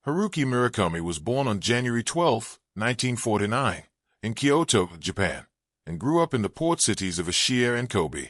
Haruki Murakami was born on January 12, 1949, in Kyoto, Japan, and grew up in the port cities of Ashia and Kobe.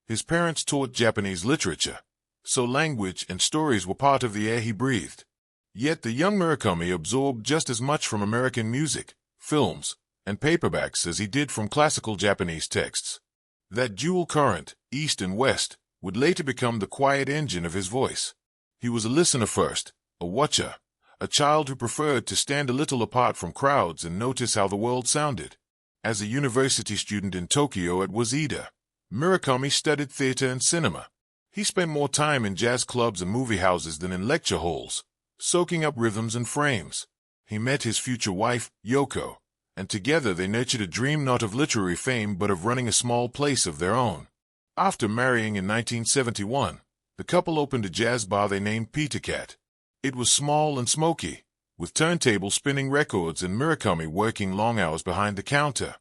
His parents taught Japanese literature, so language and stories were part of the air he breathed. Yet the young Murakami absorbed just as much from American music, films, and paperbacks as he did from classical Japanese texts. That dual current, East and West, would later become the quiet engine of his voice. He was a listener first, a watcher, a child who preferred to stand a little apart from crowds and notice how the world sounded. As a university student in Tokyo at Waseda, Murakami studied theater and cinema. He spent more time in jazz clubs and movie houses than in lecture halls, soaking up rhythms and frames. He met his future wife, Yoko, and together they nurtured a dream not of literary fame but of running a small place of their own. After marrying in 1971, the couple opened a jazz bar they named Peter Cat. It was small and smoky, with turntables spinning records and Murakami working long hours behind the counter.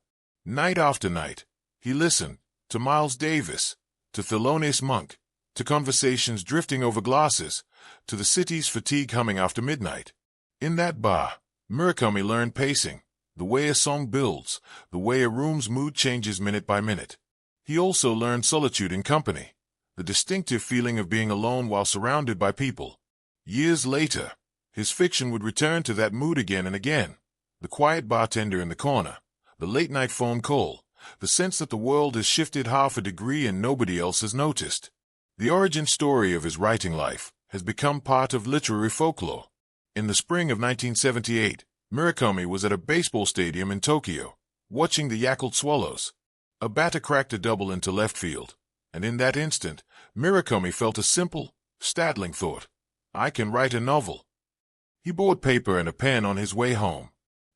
Night after night, he listened to Miles Davis, to Thelonious Monk, to conversations drifting over glasses, to the city's fatigue humming after midnight. In that bar, Murakami learned pacing, the way a song builds, the way a room's mood changes minute by minute. He also learned solitude in company, the distinctive feeling of being alone while surrounded by people. Years later, his fiction would return to that mood again and again. The quiet bartender in the corner, the late-night phone call, the sense that the world has shifted half a degree and nobody else has noticed. The origin story of his writing life has become part of literary folklore. In the spring of 1978, Murakami was at a baseball stadium in Tokyo, watching the Yakult Swallows. A batter cracked a double into left field, and in that instant, Murakami felt a simple, startling thought. I can write a novel. He bought paper and a pen on his way home.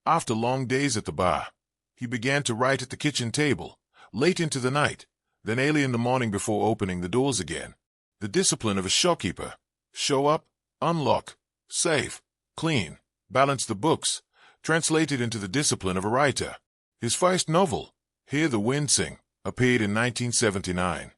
After long days at the bar, he began to write at the kitchen table, late into the night, then early in the morning before opening the doors again. The discipline of a shopkeeper: show up, unlock, save, clean, balance the books, translated into the discipline of a writer. His first novel, Hear the Wind Sing, appeared in 1979.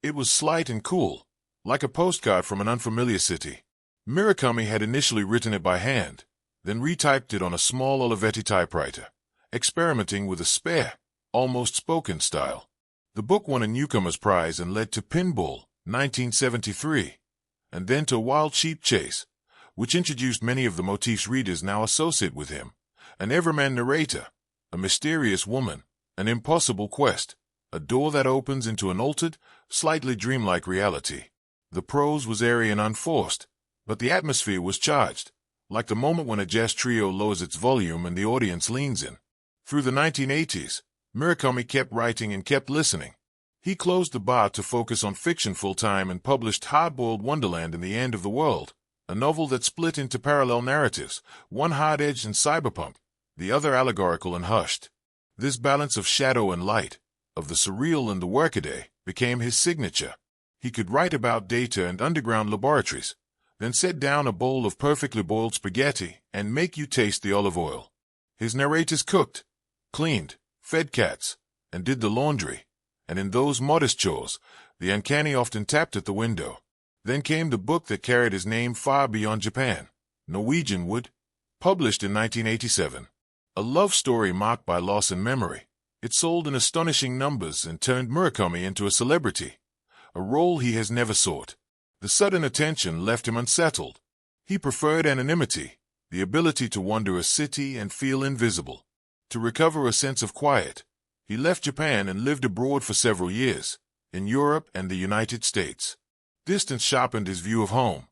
It was slight and cool, like a postcard from an unfamiliar city. Murakami had initially written it by hand, then retyped it on a small Olivetti typewriter, experimenting with a spare, almost spoken style. The book won a Newcomer's Prize and led to Pinball, 1973, and then to Wild Sheep Chase, which introduced many of the motifs readers now associate with him: an everyman narrator, a mysterious woman, an impossible quest, a door that opens into an altered, slightly dreamlike reality. The prose was airy and unforced, but the atmosphere was charged, like the moment when a jazz trio lowers its volume and the audience leans in. Through the 1980s, Murakami kept writing and kept listening. He closed the bar to focus on fiction full-time and published Hard-Boiled Wonderland and the End of the World, a novel that split into parallel narratives, one hard-edged and cyberpunk, the other allegorical and hushed. This balance of shadow and light, of the surreal and the workaday, became his signature. He could write about data and underground laboratories, then set down a bowl of perfectly boiled spaghetti and make you taste the olive oil. His narrators cooked, cleaned, fed cats, and did the laundry, and in those modest chores, the uncanny often tapped at the window. Then came the book that carried his name far beyond Japan, Norwegian Wood, published in 1987. A love story marked by loss and memory. It sold in astonishing numbers and turned Murakami into a celebrity, a role he has never sought. The sudden attention left him unsettled. He preferred anonymity, the ability to wander a city and feel invisible. To recover a sense of quiet, he left Japan and lived abroad for several years, in Europe and the United States. Distance sharpened his view of home.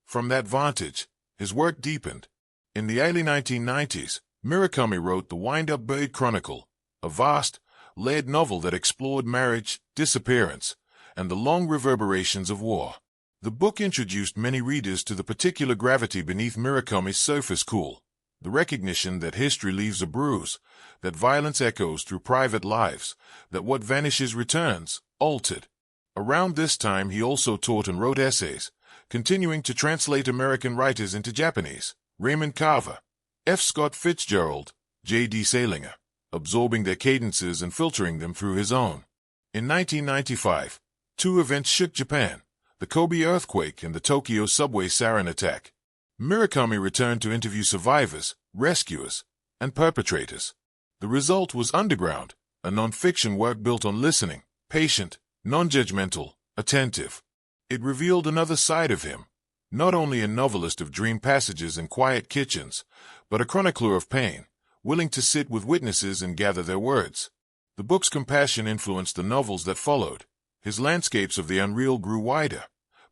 From that vantage, his work deepened. In the early 1990s, Murakami wrote The Wind-Up Bird Chronicle, a vast, layered novel that explored marriage, disappearance, and the long reverberations of war. The book introduced many readers to the particular gravity beneath Murakami's surface cool, the recognition that history leaves a bruise, that violence echoes through private lives, that what vanishes returns, altered. Around this time he also taught and wrote essays, continuing to translate American writers into Japanese: Raymond Carver, F. Scott Fitzgerald, J.D. Salinger, absorbing their cadences and filtering them through his own. In 1995, two events shook Japan: the Kobe earthquake and the Tokyo subway sarin attack. Murakami returned to interview survivors, rescuers, and perpetrators. The result was Underground, a non-fiction work built on listening, patient, non-judgmental, attentive. It revealed another side of him, not only a novelist of dream passages and quiet kitchens, but a chronicler of pain, willing to sit with witnesses and gather their words. The book's compassion influenced the novels that followed. His landscapes of the unreal grew wider,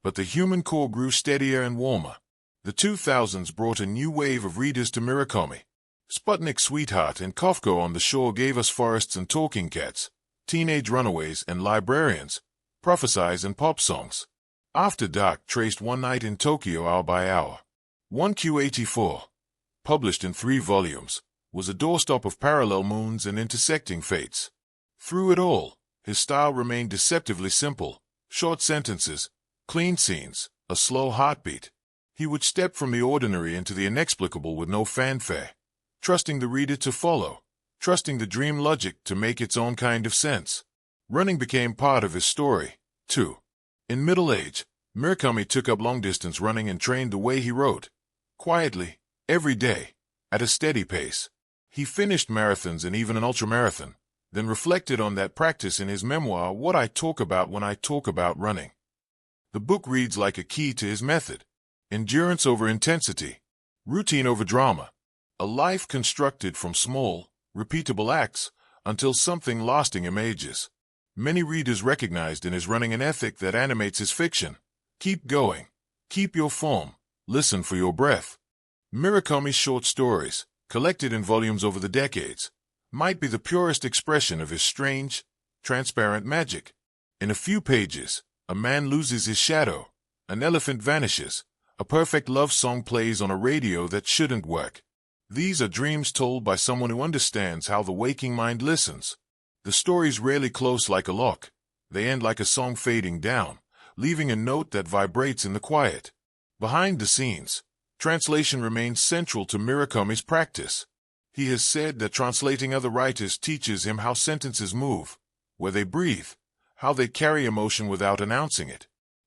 but the human core grew steadier and warmer. The 2000s brought a new wave of readers to Murakami. Sputnik Sweetheart and Kafka on the Shore gave us forests and talking cats, teenage runaways and librarians, prophesies and pop songs. After Dark traced One Night in Tokyo hour by hour. 1Q84, published in 3 volumes, was a doorstop of parallel moons and intersecting fates. Through it all, his style remained deceptively simple, short sentences, clean scenes, a slow heartbeat. He would step from the ordinary into the inexplicable with no fanfare, trusting the reader to follow, trusting the dream logic to make its own kind of sense. Running became part of his story, too. In middle age, Murakami took up long-distance running and trained the way he wrote. Quietly, every day, at a steady pace. He finished marathons and even an ultramarathon, then reflected on that practice in his memoir, What I Talk About When I Talk About Running. The book reads like a key to his method. Endurance over intensity, routine over drama, a life constructed from small, repeatable acts until something lasting emerges. Many readers recognized in his running an ethic that animates his fiction. Keep going, keep your form, listen for your breath. Murakami's short stories, collected in volumes over the decades, might be the purest expression of his strange, transparent magic. In a few pages, a man loses his shadow, an elephant vanishes, a perfect love song plays on a radio that shouldn't work. These are dreams told by someone who understands how the waking mind listens. The stories rarely close like a lock. They end like a song fading down, leaving a note that vibrates in the quiet. Behind the scenes, translation remains central to Murakami's practice. He has said that translating other writers teaches him how sentences move, where they breathe, how they carry emotion without announcing it.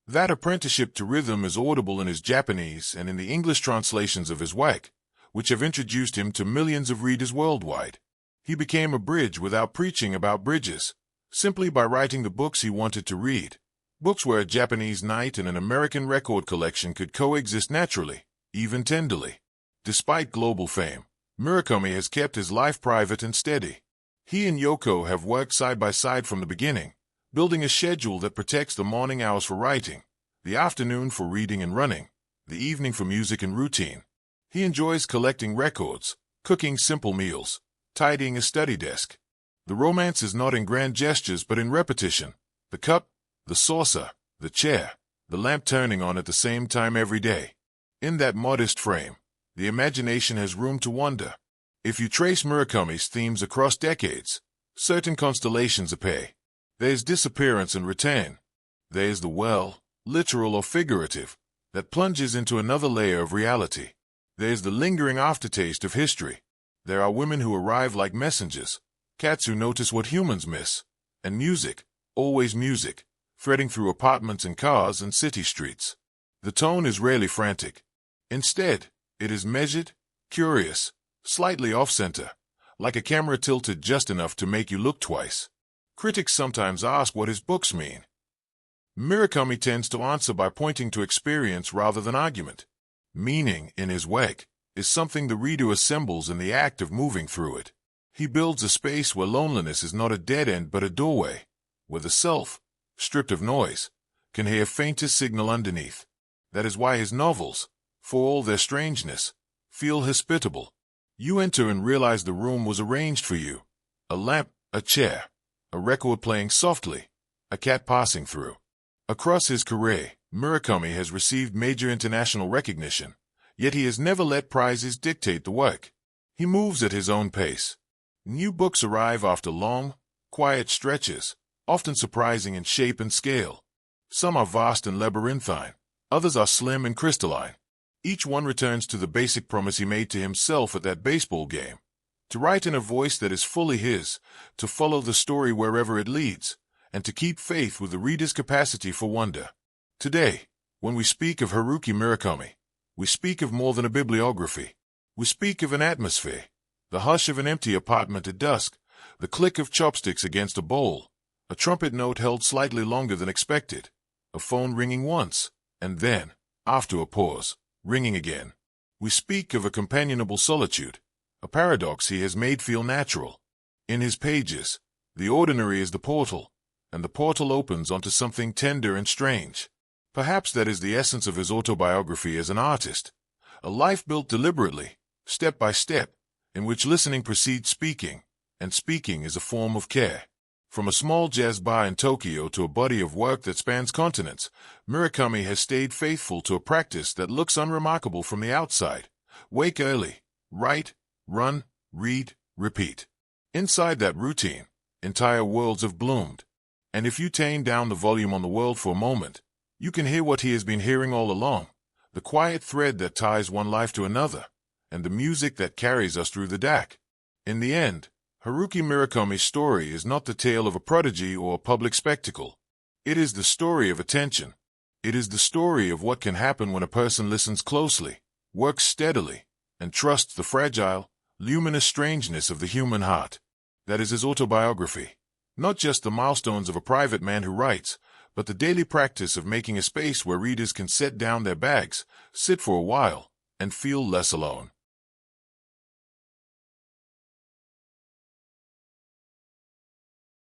That apprenticeship to rhythm is audible in his Japanese and in the English translations of his work, which have introduced him to millions of readers worldwide. He became a bridge without preaching about bridges, simply by writing the books he wanted to read. Books where a Japanese night and an American record collection could coexist naturally, even tenderly. Despite global fame, Murakami has kept his life private and steady. He and Yoko have worked side by side from the beginning, building a schedule that protects the morning hours for writing, the afternoon for reading and running, the evening for music and routine. He enjoys collecting records, cooking simple meals, tidying a study desk. The romance is not in grand gestures but in repetition. The cup, the saucer, the chair, the lamp turning on at the same time every day. In that modest frame, the imagination has room to wander. If you trace Murakami's themes across decades, certain constellations appear. There's disappearance and return. There's the well, literal or figurative, that plunges into another layer of reality. There's the lingering aftertaste of history. There are women who arrive like messengers, cats who notice what humans miss, and music, always music, threading through apartments and cars and city streets. The tone is rarely frantic. Instead, it is measured, curious, slightly off-center, like a camera tilted just enough to make you look twice. Critics sometimes ask what his books mean. Murakami tends to answer by pointing to experience rather than argument. Meaning, in his work, is something the reader assembles in the act of moving through it. He builds a space where loneliness is not a dead end but a doorway, where the self, stripped of noise, can hear faintest signal underneath. That is why his novels, for all their strangeness, feel hospitable. You enter and realize the room was arranged for you. A lamp, a chair, a record playing softly, a cat passing through. Across his career, Murakami has received major international recognition, yet he has never let prizes dictate the work. He moves at his own pace. New books arrive after long, quiet stretches, often surprising in shape and scale. Some are vast and labyrinthine, others are slim and crystalline. Each one returns to the basic promise he made to himself at that baseball game: to write in a voice that is fully his, to follow the story wherever it leads, and to keep faith with the reader's capacity for wonder. Today, when we speak of Haruki Murakami, We speak of more than a bibliography. We speak of an atmosphere. The hush of an empty apartment at dusk, the click of chopsticks against a bowl, a trumpet note held slightly longer than expected, a phone ringing once, and then, after a pause, ringing again. We speak of a companionable solitude, a paradox he has made feel natural. In his pages, the ordinary is the portal, and the portal opens onto something tender and strange. Perhaps that is the essence of his autobiography as an artist, a life built deliberately, step by step, in which listening precedes speaking, and speaking is a form of care. From a small jazz bar in Tokyo to a body of work that spans continents, Murakami has stayed faithful to a practice that looks unremarkable from the outside. Wake early, write, run, read, repeat. Inside that routine, entire worlds have bloomed. And if you tame down the volume on the world for a moment, you can hear what he has been hearing all along, the quiet thread that ties one life to another, and the music that carries us through the dark. In the end, Haruki Murakami's story is not the tale of a prodigy or a public spectacle. It is the story of attention. It is the story of what can happen when a person listens closely, works steadily, and trusts the fragile, luminous strangeness of the human heart. That is his autobiography. Not just the milestones of a private man who writes, but the daily practice of making a space where readers can set down their bags, sit for a while, and feel less alone.